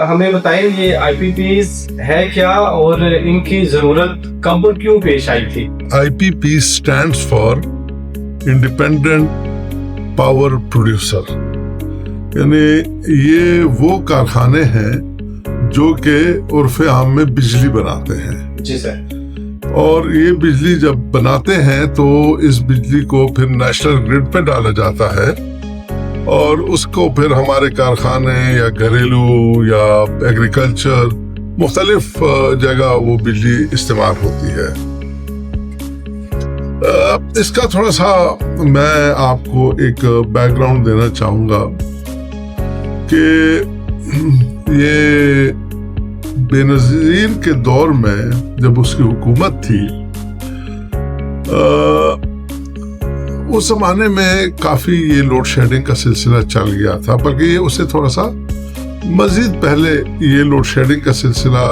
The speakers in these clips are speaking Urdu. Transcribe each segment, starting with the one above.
ہمیں بتائیں یہ آئی پی پیز ہے کیا اور ان کی ضرورت کب اور کیوں پیش آئی تھی؟ IPP stands for Independent Power Producer، یعنی یہ وہ کارخانے ہیں جو کہ عرف عام میں بجلی بناتے ہیں۔ جی سر۔ اور یہ بجلی جب بناتے ہیں تو اس بجلی کو پھر نیشنل گرڈ پہ ڈالا جاتا ہے اور اس کو پھر ہمارے کارخانے یا گھریلو یا ایگریکلچر مختلف جگہ وہ بجلی استعمال ہوتی ہے۔ اس کا تھوڑا سا میں آپ کو ایک بیک گراؤنڈ دینا چاہوں گا کہ یہ بے نظیر کے دور میں جب اس کی حکومت تھی، اس زمانے میں کافی یہ لوڈ شیڈنگ کا سلسلہ چل گیا تھا، بلکہ یہ اس سے تھوڑا سا مزید پہلے یہ لوڈ شیڈنگ کا سلسلہ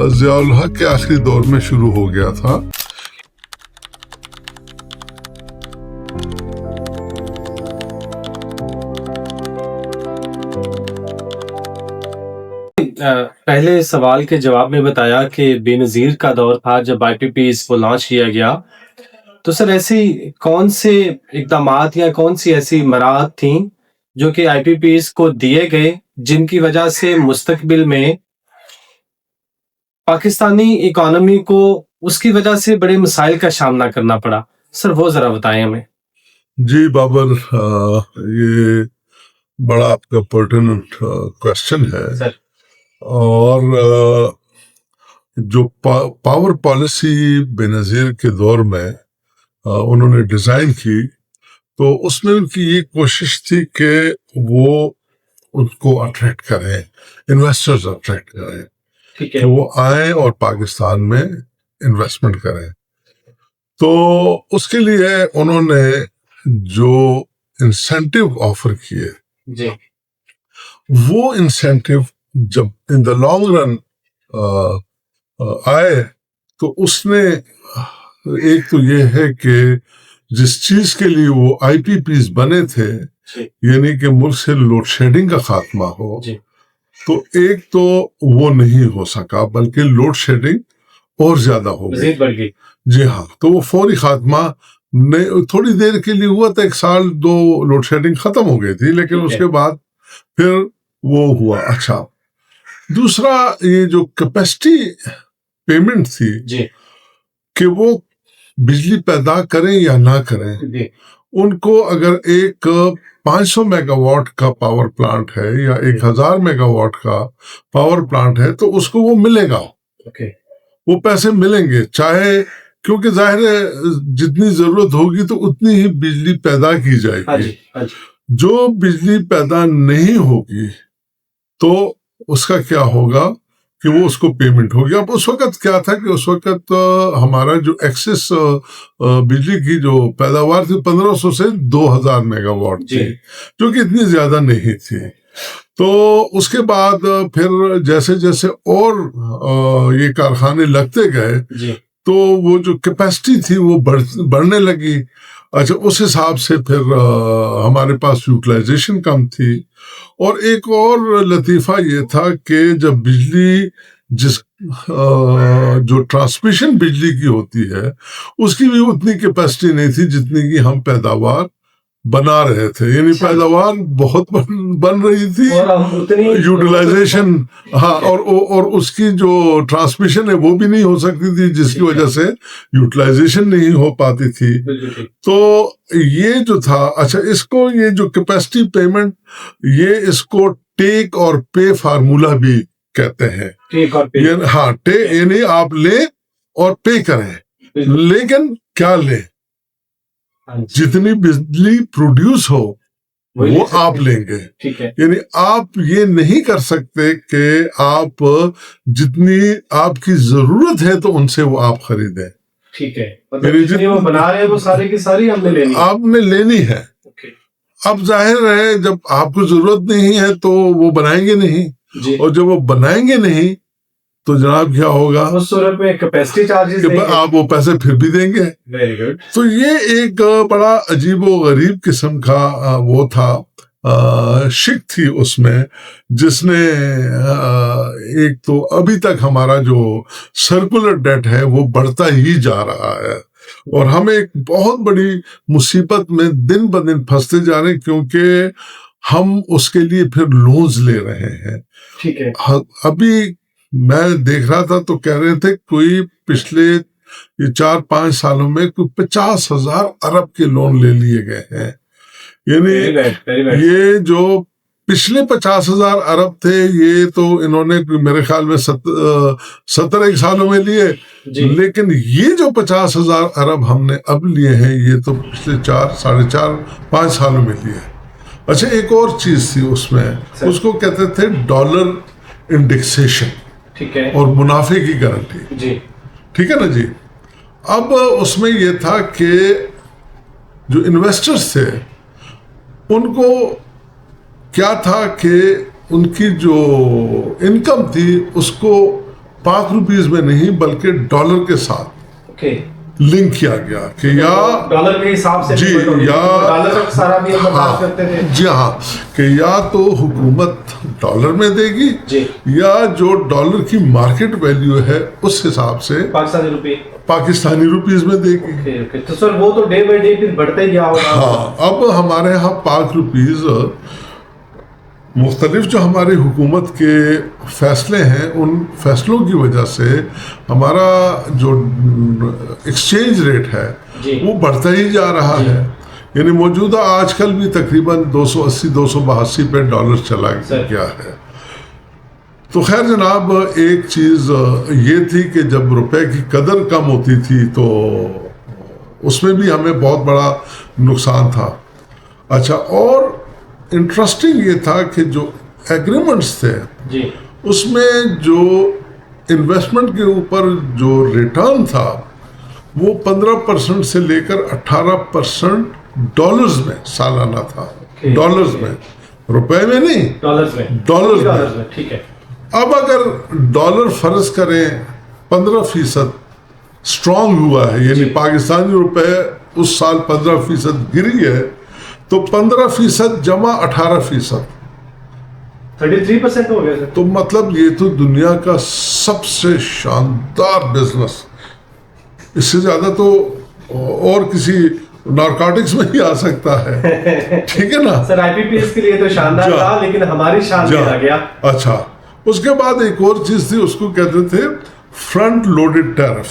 ضیاء الحق کے آخری دور میں شروع ہو گیا تھا۔ پہلے سوال کے جواب میں بتایا کہ بے نظیر کا دور تھا جب آئی پی پیز کو لانچ کیا گیا، تو سر ایسی کون سے اقدامات یا کون سی ایسی مراحت تھیں جو کہ آئی پی پیز کو دیے گئے جن کی وجہ سے مستقبل میں پاکستانی اکانومی کو اس کی وجہ سے بڑے مسائل کا سامنا کرنا پڑا؟ سر وہ ذرا بتائیں ہمیں۔ جی بابر، یہ بڑا آپ کا پرٹیننٹ کوشچن ہے سر۔ اور جو پاور پالیسی بے نظیر کے دور میں انہوں نے ڈیزائن کی، تو اس میں ان کی یہ کوشش تھی کہ وہ ان کو اٹریکٹ کریں، انویسٹرز اٹریکٹ کریں کہ وہ آئیں اور پاکستان میں انویسٹمنٹ کریں۔ تو اس کے لیے انہوں نے جو انسینٹیو آفر کیے، جی، وہ انسینٹیو جب ان دا لانگ رن آئے تو اس نے ایک تو یہ ہے کہ جس چیز کے لیے وہ آئی پی پیز بنے تھے، یعنی کہ ملک سے لوڈ شیڈنگ کا خاتمہ ہو، تو ایک تو وہ نہیں ہو سکا، بلکہ لوڈ شیڈنگ اور زیادہ ہو گئی۔ جی ہاں، تو وہ فوری خاتمہ تھوڑی دیر کے لیے ہوا تھا، 1 سال 2 لوڈ شیڈنگ ختم ہو گئی تھی، لیکن اس کے بعد پھر وہ ہوا۔ اچھا، دوسرا یہ جو کیپیسٹی پیمنٹ تھی کہ وہ بجلی پیدا کریں یا نہ کریں، ان کو اگر ایک 500 میگا واٹ کا پاور پلانٹ ہے یا 1000 میگا واٹ کا پاور پلانٹ ہے تو اس کو وہ ملے گا، وہ پیسے ملیں گے، چاہے، کیونکہ ظاہر ہے جتنی ضرورت ہوگی تو اتنی ہی بجلی پیدا کی جائے گی۔ جو بجلی پیدا نہیں ہوگی تو اس کا کیا ہوگا کہ وہ اس کو پیمنٹ ہوگی۔ اب اس وقت کیا تھا کہ اس وقت ہمارا جو ایکسس بجلی کی جو پیداوار تھی 1500 سے 2000 میگا واٹ تھی، جو کہ اتنی زیادہ نہیں تھی۔ تو اس کے بعد پھر جیسے جیسے اور یہ کارخانے لگتے گئے تو وہ جو کیپیسٹی تھی وہ بڑھنے لگی۔ اچھا، اس حساب سے پھر ہمارے پاس یوٹیلائزیشن کم تھی۔ اور ایک اور لطیفہ یہ تھا کہ جب بجلی جو ٹرانسمیشن بجلی کی ہوتی ہے اس کی بھی اتنی کیپیسٹی نہیں تھی جتنی کی ہم پیداوار بنا رہے تھے، یعنی پیداوار بہت بن رہی تھی، یوٹیلائزیشن ہاں، اور اس کی جو ٹرانسمیشن ہے وہ بھی نہیں ہو سکتی تھی، جس کی وجہ سے یوٹیلائزیشن نہیں ہو پاتی تھی۔ تو یہ جو تھا، اچھا، اس کو یہ جو کیپیسٹی پیمنٹ، یہ اس کو ٹیک اور پے فارمولا بھی کہتے ہیں۔ ہاں، یعنی آپ لیں اور پے کریں، لیکن کیا لیں؟ جتنی بجلی پروڈیوس ہو وہ آپ لیں گے۔ یعنی آپ یہ نہیں کر سکتے کہ آپ جتنی آپ کی ضرورت ہے تو ان سے وہ آپ خریدیں۔ جتنی وہ بنا رہے ہیں وہ ساری کی ساری آپ نے لینی ہے۔ اب ظاہر ہے جب آپ کو ضرورت نہیں ہے تو وہ بنائیں گے نہیں، اور جب وہ بنائیں گے نہیں تو جناب کیا ہوگا؟ اس صورت میں کیپیسٹی چارجز آپ وہ پیسے پھر بھی دیں گے۔ Very good. تو یہ ایک بڑا عجیب و غریب قسم کا وہ تھا شک تھی اس میں، جس نے ایک تو ابھی تک ہمارا جو سرکولر ڈیٹ ہے وہ بڑھتا ہی جا رہا ہے، اور ہم ایک بہت بڑی مصیبت میں دن بدن پھنستے جا رہے ہیں، کیونکہ ہم اس کے لیے پھر لونز لے رہے ہیں۔ ٹھیک ہے، ابھی میں دیکھ رہا تھا تو کہہ رہے تھے کوئی پچھلے 4-5 سالوں میں کوئی 50,000 ارب کے لون لے لیے گئے ہیں۔ یعنی یہ جو پچھلے 50,000 ارب تھے، یہ تو انہوں نے میرے خیال میں 70 سالوں میں لیے، لیکن یہ جو 50,000 ارب ہم نے اب لیے ہیں، یہ تو پچھلے 4-4.5 سالوں میں لیے۔ اچھا، ایک اور چیز تھی اس میں، اس کو کہتے تھے ڈالر انڈیکسیشن، ٹھیک ہے، اور منافع کی گارنٹی، جی ٹھیک ہے نا جی۔ اب اس میں یہ تھا کہ جو انویسٹرز تھے ان کو کیا تھا کہ ان کی جو انکم تھی اس کو پاک روپیز میں نہیں بلکہ ڈالر کے ساتھ لنک کیا گیا کہ یا ڈالر کے حساب سے، جی، یا ڈالر کا سارا بھی ہم بات کرتے تھے، جی ہاں، کہ یا تو حکومت ڈالر میں دے گی، جی، یا جو ڈالر کی مارکیٹ ویلیو ہے اس حساب سے پاکستانی روپیز میں دے گی۔ تو سر وہ تو ڈے بائی ڈے پھر بڑھتا ہی گیا ہوگا۔ ہاں، اب ہمارے ہاں پاک روپیز مختلف جو ہماری حکومت کے فیصلے ہیں، ان فیصلوں کی وجہ سے ہمارا جو ایکسچینج ریٹ ہے وہ بڑھتا ہی جا رہا ہے۔ یعنی موجودہ آج کل بھی تقریباً 280-282 پہ ڈالر چلا گیا ہے۔ تو خیر جناب، ایک چیز یہ تھی کہ جب روپے کی قدر کم ہوتی تھی تو اس میں بھی ہمیں بہت بڑا نقصان تھا۔ اچھا، اور انٹرسٹنگ یہ تھا کہ جو ایگریمنٹس تھے اس میں جو انویسٹمنٹ کے اوپر جو ریٹرن تھا وہ 15% سے لے کر 18% ڈالرز میں سالانہ تھا، ڈالرز میں، روپے میں نہیں، ڈالرز میں، ٹھیک ہے۔ اب اگر ڈالر فرض کریں 15% اسٹرانگ ہوا ہے، یعنی پاکستانی روپے اس سال 15% گری ہے، تو 15% جمع 18%، 33% ہو گیا۔ تو مطلب یہ تو دنیا کا سب سے شاندار بزنس، اس سے زیادہ تو اور کسی نارکوٹکس میں ہی آ سکتا ہے، ٹھیک ہے نا سر۔ آئی پی پی ایس کے لیے تو شاندار تھا، لیکن ہماری شان میں آ گیا۔ اچھا، اس کے بعد ایک اور چیز تھی، اس کو کہتے تھے فرنٹ لوڈڈ ٹیرف۔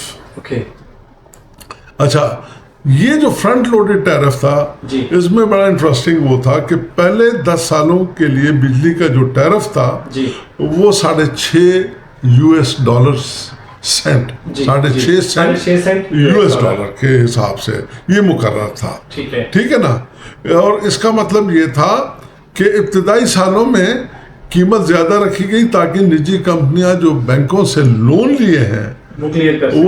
اچھا، یہ جو فرنٹ لوڈڈ ٹیرف تھا، اس میں بڑا انٹرسٹنگ وہ تھا کہ پہلے 10 سالوں کے لیے بجلی کا جو ٹیرف تھا وہ $6.5 سینٹ، $6.5 کے حساب سے یہ مقرر تھا، ٹھیک ہے نا۔ اور اس کا مطلب یہ تھا کہ ابتدائی سالوں میں قیمت زیادہ رکھی گئی تاکہ نجی کمپنیاں جو بینکوں سے لون لیے ہیں وہ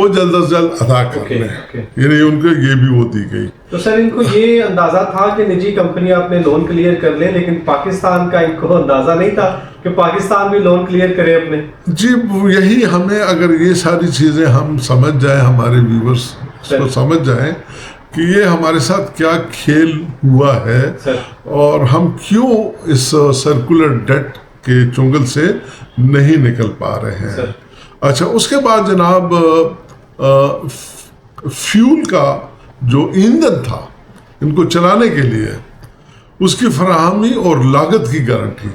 جلد از جلد ادا کر لیں، یعنی ان کو یہ بھی وہ دی گئی۔ تو سر ان کو یہ اندازہ تھا کہ نجی کمپنیاں اپنے لون کلیئر کر لیں، لیکن پاکستان کا ان کو اندازہ نہیں تھا کہ پاکستان بھی لون کلیئر کرے اپنے۔ جی، یہی ہمیں اگر یہ ساری چیزیں ہم سمجھ جائیں، ہمارے ویورز کو سمجھ جائیں کہ یہ ہمارے ساتھ کیا کھیل ہوا ہے اور ہم کیوں اس سرکولر ڈیٹ کے چنگل سے نہیں نکل پا رہے ہیں۔ اچھا، اس کے بعد جناب فیول کا جو ایندھن تھا ان کو چلانے کے لیے، اس کی فراہمی اور لاگت کی گارنٹی،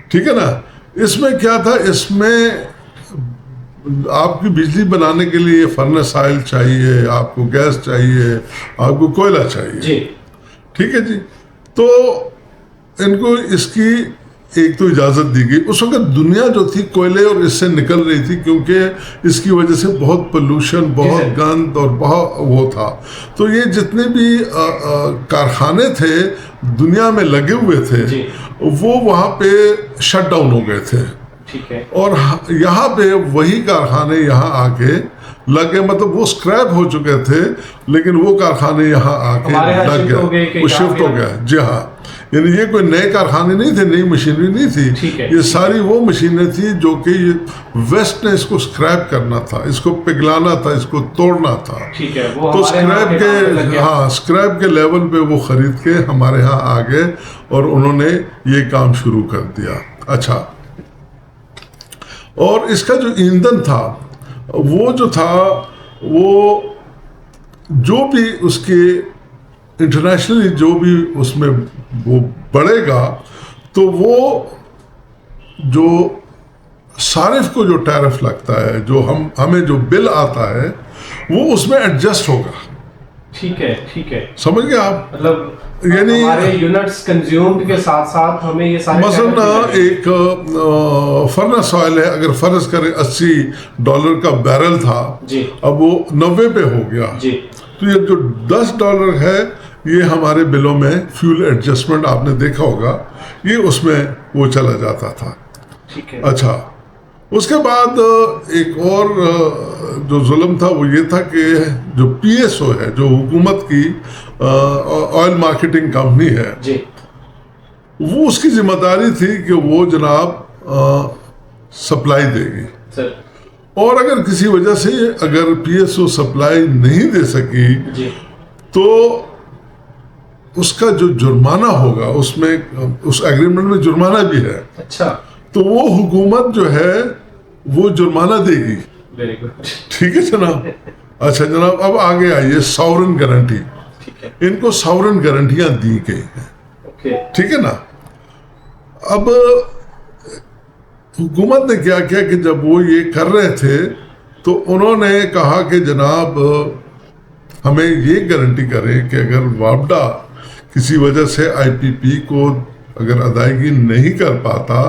ٹھیک ہے نا۔ اس میں کیا تھا، اس میں آپ کی بجلی بنانے کے لیے فرنس آئل چاہیے، آپ کو گیس چاہیے، آپ کو کوئلہ چاہیے، ٹھیک ہے جی۔ تو ان کو اس کی ایک تو اجازت دی گئی۔ اس وقت دنیا جو تھی کوئلے اور اس سے نکل رہی تھی، کیونکہ اس کی وجہ سے بہت پولوشن، بہت گند اور بہت وہ تھا۔ تو یہ جتنے بھی کارخانے تھے دنیا میں لگے ہوئے تھے وہ وہاں پہ شٹ ڈاؤن ہو گئے تھے، اور یہاں پہ وہی کارخانے یہاں آ کے لگے، مطلب وہ سکریپ ہو چکے تھے لیکن وہ کارخانے یہاں آ کے لگ گئے، وہ شفٹ ہو گیا۔ جی ہاں، یعنی یہ کوئی نئے کارخانے نہیں تھے, نئی مشینری نہیں تھی, یہ ساری وہ مشینیں تھیں جو کہ ویسٹ نے اس کو اسکریپ کرنا تھا, اس کو پگھلانا تھا, اس کو توڑنا تھا. تو اسکریپ کے لیول پہ وہ خرید کے ہمارے ہاں آ گئے اور انہوں نے یہ کام شروع کر دیا. اچھا, اور اس کا جو ایندھن تھا وہ جو تھا وہ جو بھی اس کے انٹرنیشنلی جو بھی اس میں وہ بڑھے گا تو وہ جو صارف کو جو ٹیرف لگتا ہے, جو ہمیں جو بل آتا ہے وہ اس میں ایڈجسٹ ہوگا. ٹھیک ہے, ٹھیک ہے, سمجھ گئے آپ؟ مطلب یعنی ہمارے یونٹس کنزیومڈ کے ساتھ ساتھ ہمیں یہ سارے مثلا ایک فرنس آئل ہے, اگر فرض کریں $80 کا بیرل تھا, اب وہ 90 پہ ہو گیا, تو یہ جو $10 ہے یہ ہمارے بلوں میں فیول ایڈجسٹمنٹ آپ نے دیکھا ہوگا, یہ اس میں وہ چلا جاتا تھا. اچھا, اس کے بعد ایک اور جو ظلم تھا وہ یہ تھا کہ جو PSO ہے, جو حکومت کی آئل مارکیٹنگ کمپنی ہے, وہ اس کی ذمہ داری تھی کہ وہ جناب سپلائی دے گی, اور اگر کسی وجہ سے اگر PSO سپلائی نہیں دے سکی تو اس کا جو جرمانہ ہوگا, اس میں اس ایگریمنٹ میں جرمانہ بھی ہے. اچھا, تو وہ حکومت جو ہے وہ جرمانہ دے گی. ویری گڈ, ٹھیک ہے جناب. اچھا جناب, اب آگے آئیے ساورن گارنٹی. ان کو ساورن گارنٹیاں دی گئی ہیں, ٹھیک ہے نا. اب حکومت نے کیا کیا کہ جب وہ یہ کر رہے تھے تو انہوں نے کہا کہ جناب ہمیں یہ گارنٹی کریں کہ اگر وابڈا کسی وجہ سے IPP کو اگر ادائیگی نہیں کر پاتا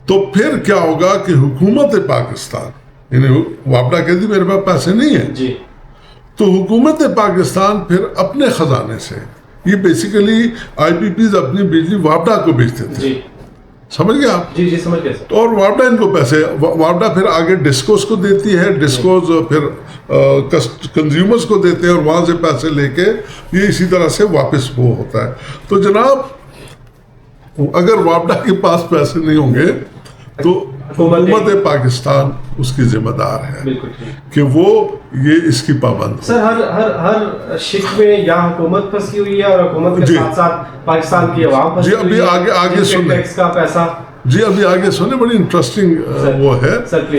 تو پھر کیا ہوگا کہ حکومت پاکستان, یعنی وابڈا کہتی میرے پاس پیسے نہیں ہیں, تو حکومت پاکستان پھر اپنے خزانے سے, یہ بیسیکلی IPPs اپنی بجلی وابڈا کو بیچتے تھے. سمجھ گئے آپ؟ جی سمجھ گئے. اور وابڈا ان کو پیسے, وابڈا پھر آگے ڈسکوز کو دیتی ہے, ڈسکوز پھر کنزیومرز کو دیتے ہیں, اور وہاں سے پیسے لے کے یہ اسی طرح سے واپس وہ ہوتا ہے. تو جناب اگر وابڈا کے پاس پیسے نہیں ہوں گے تو حکومت پاکستان اس کی ذمہ دار ہے کہ وہ یہ اس کی پابند. سر ہر شک میں یا حکومت پھنسی ہوئی ہے اور حکومت کے ساتھ ساتھ پاکستان کی عوام پھنسی ہوئی ہے. جی ابھی آگے سنیں, ٹیکس کا پیسہ, جی ابھی آگے سنیں, بڑی انٹرسٹنگ وہ ہے.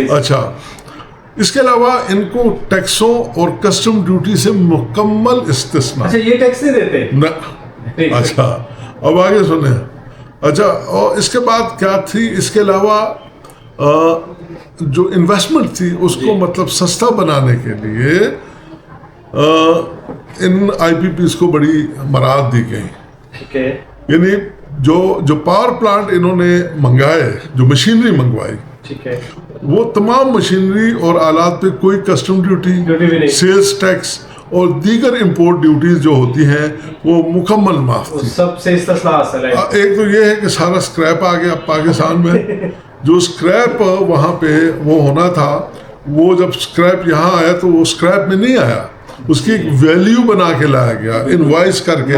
اچھا, اس کے علاوہ ان کو ٹیکسوں اور کسٹم ڈیوٹی سے مکمل استثناء. اچھا, یہ ٹیکس نہیں دیتے نہ. اچھا, اب آگے سنیں. اچھا, اور اس کے بعد کیا تھی, اس کے علاوہ جو انویسٹمنٹ تھی اس کو مطلب سستا بنانے کے لیے ان IPPs کو بڑی مراعات دی گئی. یعنی جو پاور پلانٹ انہوں نے منگائے, جو مشینری منگوائی, وہ تمام مشینری اور آلات پہ کوئی کسٹم ڈیوٹی, سیلز ٹیکس اور دیگر امپورٹ ڈیوٹیز جو ہوتی ہیں وہ مکمل معاف تھی. سب سے استثناء حاصل ہے. ایک تو یہ ہے کہ سارا اسکریپ آ گیا پاکستان میں. جو اسکریپ وہاں پہ وہ ہونا تھا, وہ جب اسکریپ یہاں آیا تو وہ اسکریپ میں نہیں آیا, اس کی ایک ویلیو بنا کے لایا گیا انوائس کر کے,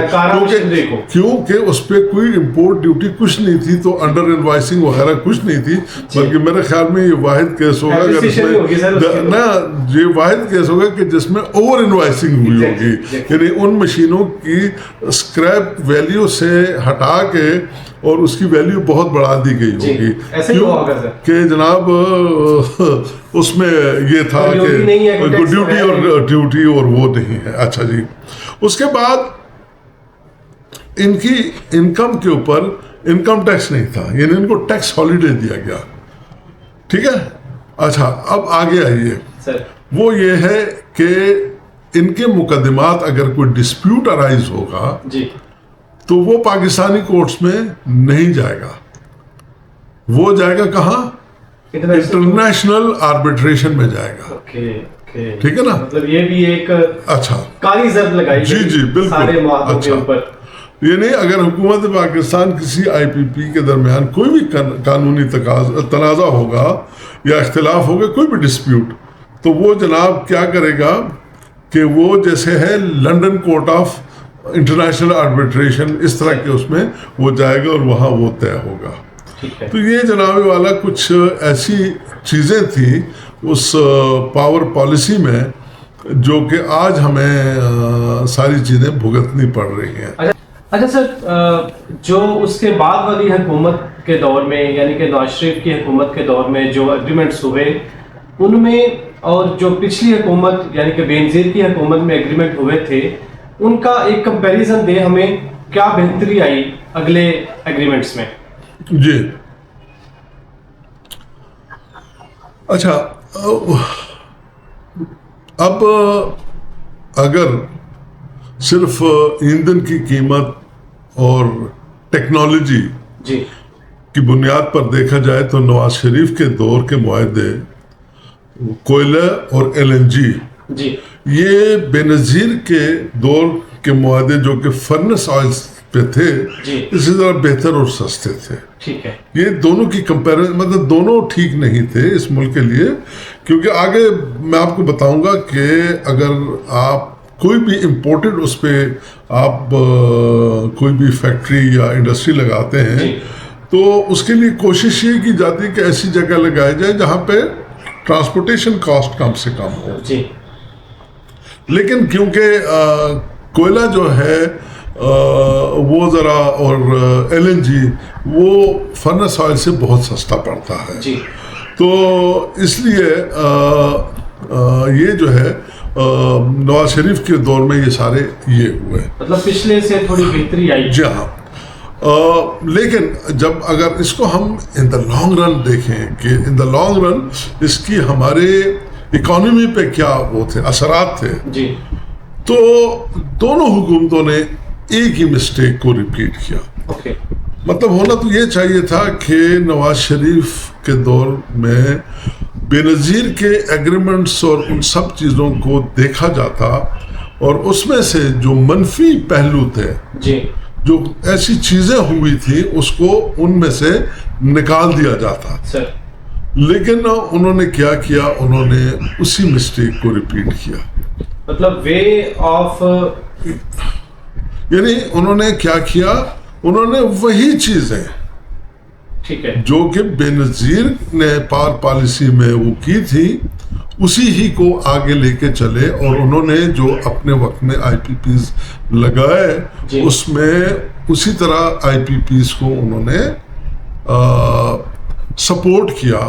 کیونکہ اس پہ کوئی امپورٹ ڈیوٹی کچھ نہیں تھی, تو انڈر انوائسنگ وغیرہ کچھ نہیں تھی. بلکہ میرے خیال میں یہ واحد کیس ہوگا اگر اس میں نہ, یہ واحد کیس ہوگا کہ جس میں اوور انوائسنگ ہوئی ہوگی, یعنی ان مشینوں کی اسکریپ ویلیو سے ہٹا کے اور اس کی ویلیو بہت بڑھا دی گئی ہوگی, کہ جناب اس میں یہ تھا کہ ڈیوٹی اور وہ نہیں ہے. اچھا جی, اس کے بعد ان کی انکم کے اوپر انکم ٹیکس نہیں تھا, یعنی ان کو ٹیکس ہالیڈے دیا گیا. ٹھیک ہے. اچھا, اب آگے آئیے. وہ یہ ہے کہ ان کے مقدمات اگر کوئی ڈسپیوٹ ارائز ہوگا تو وہ پاکستانی کورٹس میں نہیں جائے گا, وہ جائے گا کہاں, انٹرنیشنل آربیٹریشن میں جائے گا. ٹھیک ہے نا, مطلب یہ بھی ایک اچھا کالی زد لگائی. جی جی بالکل. اچھا, یعنی اگر حکومت پاکستان کسی IPP کے درمیان کوئی بھی قانونی تنازع ہوگا یا اختلاف ہوگا, کوئی بھی ڈسپیوٹ, تو وہ جناب کیا کرے گا کہ وہ جیسے ہے London court of international arbitration اس طرح کے اس میں وہ جائے گا اور وہاں وہ طے ہوگا. تو یہ جناب والا کچھ ایسی چیزیں تھیں اس پاور پالیسی میں جو کہ آج ہمیں ساری چیزیں بھگتنی پڑ رہی ہیں. اچھا سر، جو اس کے بعد والی حکومت کے دور میں یعنی کہ نواز شریف کی حکومت کے دور میں جو ایگریمنٹس ہوئے ان میں اور جو پچھلی حکومت یعنی کہ بے نظیر کی حکومت میں ایگریمنٹ ہوئے تھے ان کا ایک کمپیریزن دے ہمیں، کیا بہتری آئی اگلے ایگریمنٹس میں؟ جی اچھا، اب اگر صرف ایندھن کی قیمت اور ٹیکنالوجی کی بنیاد پر دیکھا جائے تو نواز شریف کے دور کے معاہدے کوئلہ اور LNG یہ بے نظیر کے دور کے معاہدے جو کہ فرنس آئلز پہ تھے اس سے ذرا بہتر اور سستے تھے. یہ دونوں کی کمپیریزن مطلب دونوں ٹھیک نہیں تھے اس ملک کے لیے، کیونکہ آگے میں آپ کو بتاؤں گا کہ اگر آپ کوئی بھی امپورٹڈ اس پہ آپ کوئی بھی فیکٹری یا انڈسٹری لگاتے ہیں تو اس کے لیے کوشش یہ کی جاتی ہے کہ ایسی جگہ لگائی جائے جہاں پہ ٹرانسپورٹیشن کاسٹ کم سے کم ہو. لیکن کیونکہ کوئلہ جو ہے وہ ذرا اور LNG وہ فرنس آئل سے بہت سستا پڑتا ہے، تو اس لیے یہ جو ہے نواز شریف کے دور میں یہ سارے یہ ہوئے، مطلب پچھلے سے تھوڑی بہتری آئی. جی ہاں، لیکن جب اگر اس کو ہم ان دا لانگ رن دیکھیں کہ ان دا لانگ رن اس کی ہمارے اکانومی پہ کیا وہ تھے اثرات تھے، تو دونوں حکومتوں نے ایک ہی مسٹیک کو ریپیٹ کیا. مطلب ہونا تو یہ چاہیے تھا کہ نواز شریف کے دور میں بے نظیر کے ایگریمنٹس اور ان سب چیزوں کو دیکھا جاتا اور اس میں سے جو منفی پہلو تھے جو ایسی چیزیں ہوئی تھی اس کو ان میں سے نکال دیا جاتا. لیکن انہوں نے کیا کیا، انہوں نے اسی مسٹیک کو ریپیٹ کیا. مطلب وے آف یعنی انہوں نے کیا کیا، انہوں نے وہی چیزیں جو کہ بے نظیر نے پاور پالیسی میں وہ کی تھی اسی ہی کو آگے لے کے چلے، اور انہوں نے جو اپنے وقت میں IPPs لگائے اس میں اسی طرح IPPs کو انہوں نے سپورٹ کیا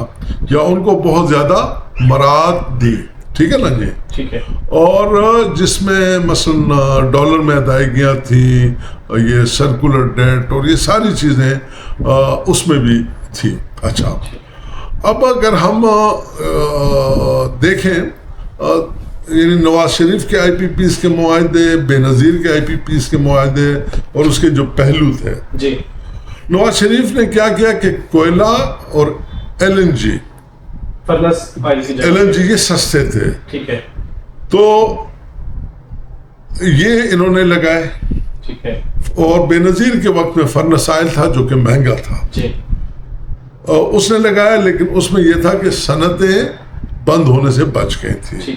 یا ان کو بہت زیادہ مراعات دی. ٹھیک ہے نا جی؟ اور جس میں مثلا ڈالر میں ادائیگیاں تھیں، یہ سرکولر ڈیٹ اور یہ ساری چیزیں اس میں بھی تھی. اچھا، اب اگر ہم دیکھیں یعنی نواز شریف کے IPPs کے معاہدے، بے نظیر کے IPPs کے معاہدے اور اس کے جو پہلو تھے، نواز شریف نے کیا کیا کہ کوئلہ اور LNG یہ سستے تھے تو یہ انہوں نے لگائے، اور بے نظیر کے وقت میں فرنس آئل تھا جو کہ مہنگا تھا، اس نے لگایا، لیکن اس میں یہ تھا کہ صنعتیں بند ہونے سے بچ گئی تھی،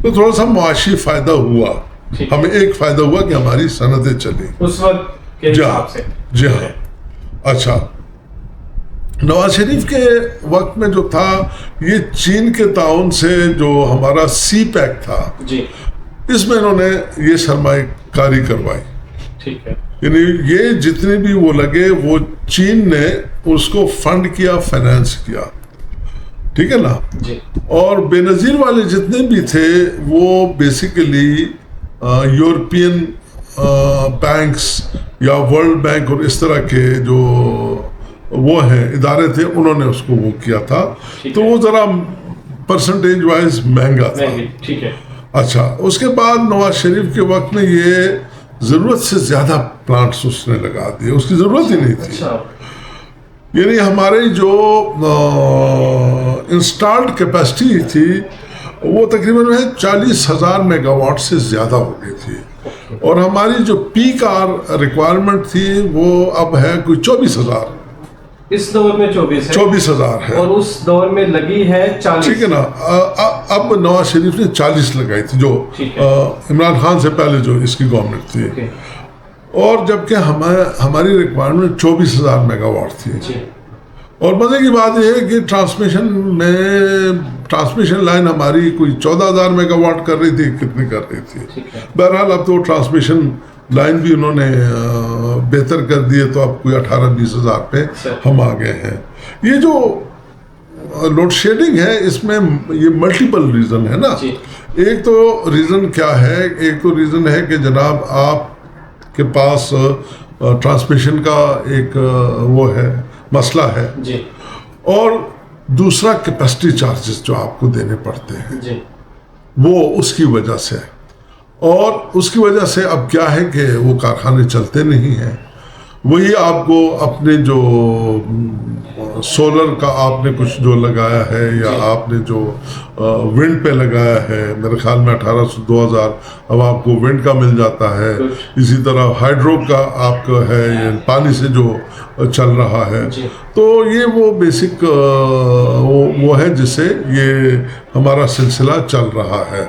تو تھوڑا سا معاشی فائدہ ہوا. ہمیں ایک فائدہ ہوا کہ ہماری صنعتیں چلی اس وقت کے حساب سے. جی ہاں. اچھا، نواز شریف کے وقت میں جو تھا یہ چین کے تعاون سے جو ہمارا سی پیک تھا اس میں انہوں نے یہ سرمایہ کاری کروائی. یعنی یہ جتنے بھی وہ لگے وہ چین نے اس کو فنڈ کیا، فائنانس کیا. ٹھیک ہے نا؟ اور بے نظیر والے جتنے بھی تھے وہ بیسیکلی یورپین بینکس یا ورلڈ بینک اور اس طرح کے جو وہ ہیں ادارے تھے انہوں نے اس کو وہ کیا تھا، تو وہ ذرا پرسنٹیج وائز مہنگا تھا. اچھا، اس کے بعد نواز شریف کے وقت میں یہ ضرورت سے زیادہ پلانٹس اس نے لگا دیے، اس کی ضرورت ہی نہیں تھی. یعنی ہماری جو انسٹالڈ کیپیسٹی تھی وہ تقریباً 40,000 میگا واٹ سے زیادہ ہو گئی تھی، اور ہماری جو پیک آر ریکوائرمنٹ تھی وہ اب ہے کوئی 24,000. اس دور میں 24,000 ہے، اور اس دور میں لگی ہے 40. ٹھیک ہے نا؟ اب نواز شریف نے 40 لگائی تھی جو عمران خان سے پہلے جو اس کی گورنمنٹ تھی. اور جبکہ ہماری ریکوائرمنٹ 24,000 میگا واٹ تھی. اور مزے کی بات یہ ہے کہ ٹرانسمیشن لائن ہماری کوئی 14,000 میگا واٹ کر رہی تھی، کتنی کر رہی تھی. بہرحال اب تو ٹرانسمیشن لائن بھی انہوں نے بہتر کر دی ہے، تو اب کوئی 18-20,000 پہ ہم آ گئے ہیں. یہ جو لوڈ شیڈنگ ہے اس میں یہ ملٹیپل ریزن ہے نا. ایک تو ریزن کیا ہے، ایک تو ریزن ہے کہ جناب آپ کے پاس ٹرانسمیشن کا ایک وہ ہے مسئلہ ہے، اور دوسرا کیپیسٹی چارجز جو آپ کو دینے پڑتے ہیں وہ اس کی وجہ سے. اور اس کی وجہ سے اب کیا ہے کہ وہ کارخانے چلتے نہیں ہیں. وہی آپ کو اپنے جو سولر کا آپ نے کچھ جو لگایا ہے، یا آپ نے جو ونڈ پہ لگایا ہے، میرے خیال میں 1800-2000 اب آپ کو ونڈ کا مل جاتا ہے. اسی طرح ہائیڈرو کا آپ کا ہے، پانی سے جو چل رہا ہے. تو یہ وہ بیسک وہ ہے جس سے یہ ہمارا سلسلہ چل رہا ہے.